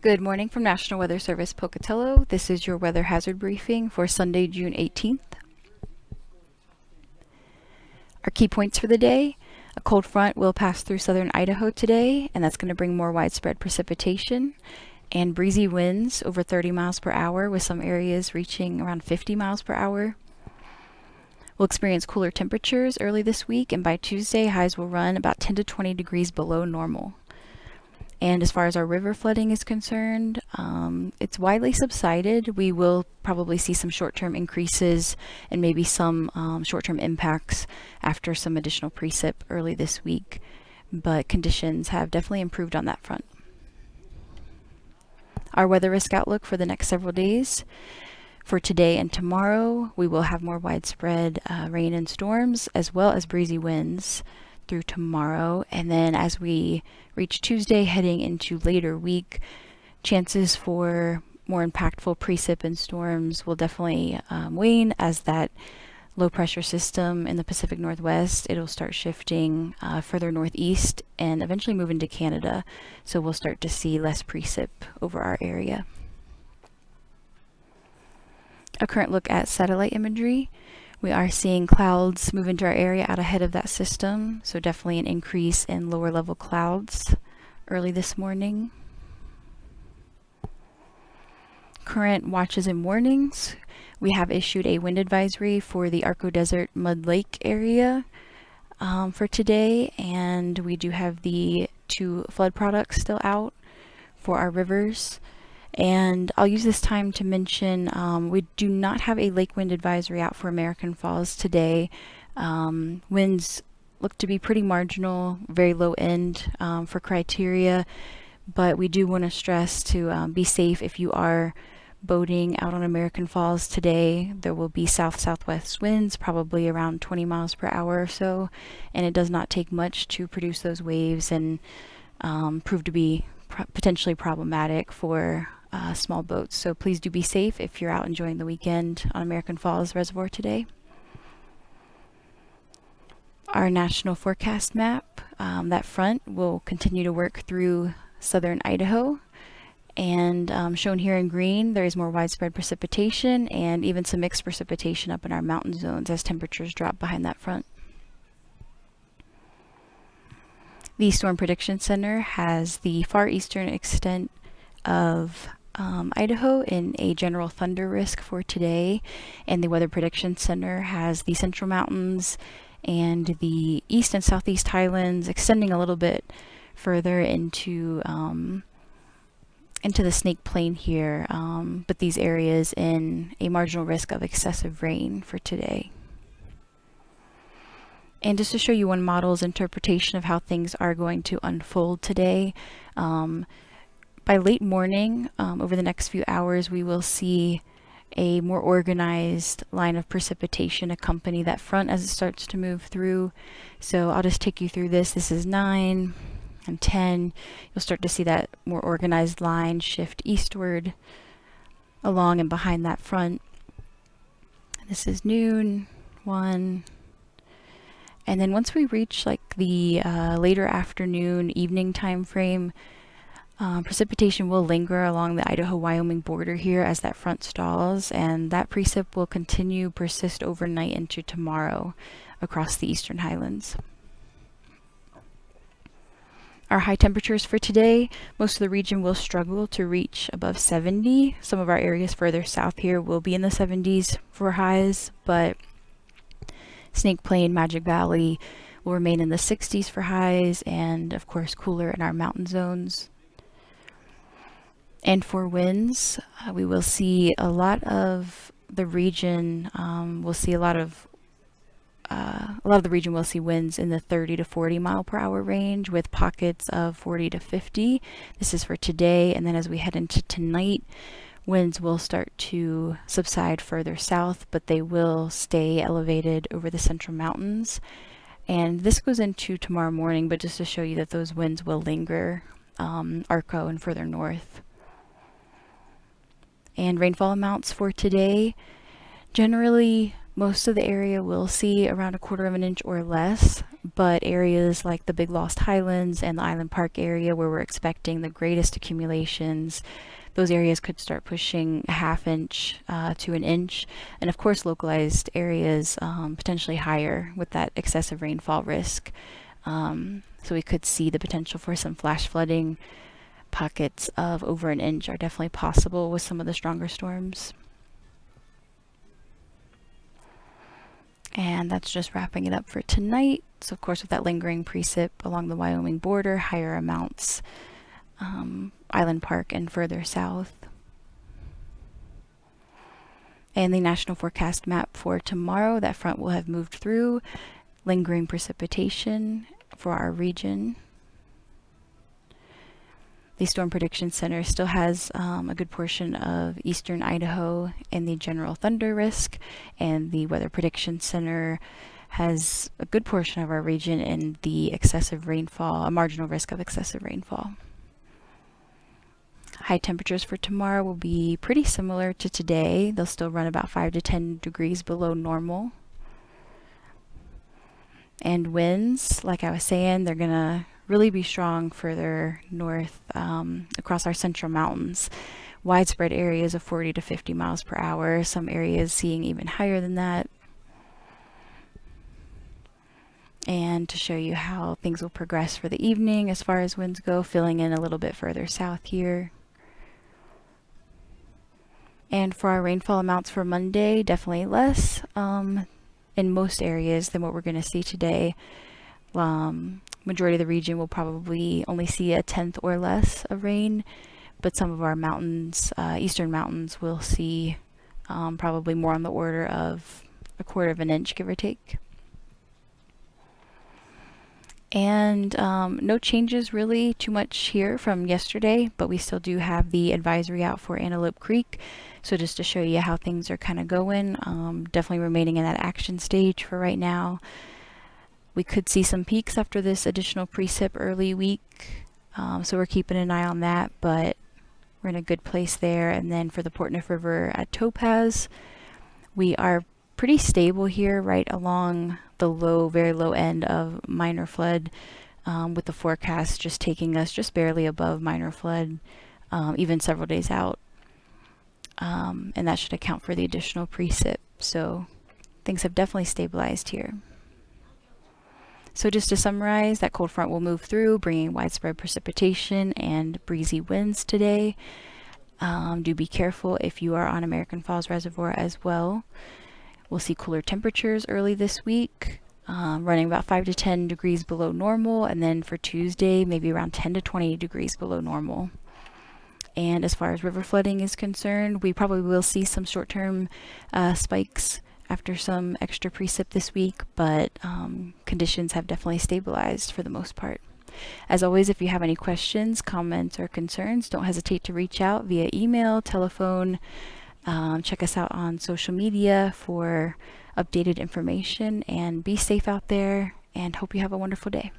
Good morning from National Weather Service Pocatello. This is your weather hazard briefing for Sunday, June 18th. Our key points for the day: a cold front will pass through southern Idaho today, and that's going to bring more widespread precipitation and breezy winds over 30 miles per hour, with some areas reaching around 50 miles per hour. We'll experience cooler temperatures early this week, and by Tuesday, highs will run about 10 to 20 degrees below normal. And as far as our river flooding is concerned, it's widely subsided. We will probably see some short-term increases and maybe some short-term impacts after some additional precip early this week, but conditions have definitely improved on that front. Our weather risk outlook for the next several days: for today and tomorrow, we will have more widespread rain and storms, as well as breezy winds through tomorrow. And then as we reach Tuesday, heading into later week, chances for more impactful precip and storms will definitely wane as that low pressure system in the Pacific Northwest, it'll start shifting further northeast and eventually move into Canada. So we'll start to see less precip over our area. A current look at satellite imagery. We are seeing clouds move into our area out ahead of that system, so definitely an increase in lower level clouds early this morning. Current watches and warnings. We have issued a wind advisory for the Arco Desert Mud Lake area for today, and we do have the 2 flood products still out for our rivers. And I'll use this time to mention we do not have a lake wind advisory out for American Falls today. Winds look to be pretty marginal, very low end for criteria, but we do want to stress to be safe if you are boating out on American Falls today. There will be south-southwest winds, probably around 20 miles per hour or so, and it does not take much to produce those waves and prove to be potentially problematic for small boats. So please do be safe if you're out enjoying the weekend on American Falls Reservoir today. Our national forecast map, that front will continue to work through southern Idaho, and shown here in green, there is more widespread precipitation and even some mixed precipitation up in our mountain zones as temperatures drop behind that front. The Storm Prediction Center has the far eastern extent of Idaho in a general thunder risk for today, and the Weather Prediction Center has the Central Mountains and the East and Southeast Highlands extending a little bit further into the Snake Plain here, but these areas in a marginal risk of excessive rain for today. And just to show you one model's interpretation of how things are going to unfold today, by late morning, over the next few hours, we will see a more organized line of precipitation accompany that front as it starts to move through. So I'll just take you through this. This is 9 and 10. You'll start to see that more organized line shift eastward along and behind that front. This is noon, 1. And then once we reach like the later afternoon, evening time frame, precipitation will linger along the Idaho-Wyoming border here as that front stalls, and that precip will persist overnight into tomorrow across the eastern highlands. Our high temperatures for today: most of the region will struggle to reach above 70. Some of our areas further south here will be in the 70s for highs, but Snake Plain, Magic Valley will remain in the 60s for highs, and of course cooler in our mountain zones. And for winds, we will see a lot of the region. We'll see a lot of the region will see winds in the 30 to 40 mile per hour range, with pockets of 40 to 50. This is for today, and then as we head into tonight, winds will start to subside further south, but they will stay elevated over the central mountains. And this goes into tomorrow morning, but just to show you that those winds will linger Arco and further north. And rainfall amounts for today: generally most of the area will see around 1/4 of an inch or less, but areas like the Big Lost Highlands and the Island Park area where we're expecting the greatest accumulations, those areas could start pushing a half inch to an inch, and of course localized areas potentially higher with that excessive rainfall risk. So we could see the potential for some flash flooding. Pockets of over an inch are definitely possible with some of the stronger storms. And that's just wrapping it up for tonight. So of course with that lingering precip along the Wyoming border, higher amounts, Island Park and further south. And the national forecast map for tomorrow, that front will have moved through, lingering precipitation for our region. The Storm Prediction Center still has a good portion of eastern Idaho in the general thunder risk, and the Weather Prediction Center has a good portion of our region in the excessive rainfall, a marginal risk of excessive rainfall. High temperatures for tomorrow will be pretty similar to today. They'll still run about 5 to 10 degrees below normal. And winds, like I was saying, they're going to really be strong further north across our central mountains. Widespread areas of 40 to 50 miles per hour, some areas seeing even higher than that. And to show you how things will progress for the evening as far as winds go, filling in a little bit further south here. And for our rainfall amounts for Monday, definitely less in most areas than what we're going to see today. Majority of the region will probably only see a tenth or less of rain, but some of our mountains, eastern mountains, will see probably more on the order of a quarter of an inch, give or take. And no changes really too much here from yesterday, but we still do have the advisory out for Antelope Creek. So just to show you how things are kind of going, definitely remaining in that action stage for right now. We could see some peaks after this additional precip early week, so we're keeping an eye on that, but we're in a good place there. And then for the Portneuf River at Topaz, we are pretty stable here right along the low, very low end of minor flood, with the forecast just taking us just barely above minor flood, even several days out. And that should account for the additional precip. So things have definitely stabilized here. So just to summarize, that cold front will move through, bringing widespread precipitation and breezy winds today. Do be careful if you are on American Falls Reservoir as well. We'll see cooler temperatures early this week, running about 5 to 10 degrees below normal, and then for Tuesday, maybe around 10 to 20 degrees below normal. And as far as river flooding is concerned, we probably will see some short-term spikes after some extra precip this week, but conditions have definitely stabilized for the most part. As always, if you have any questions, comments, or concerns, don't hesitate to reach out via email, telephone. Check us out on social media for updated information, and be safe out there, and hope you have a wonderful day.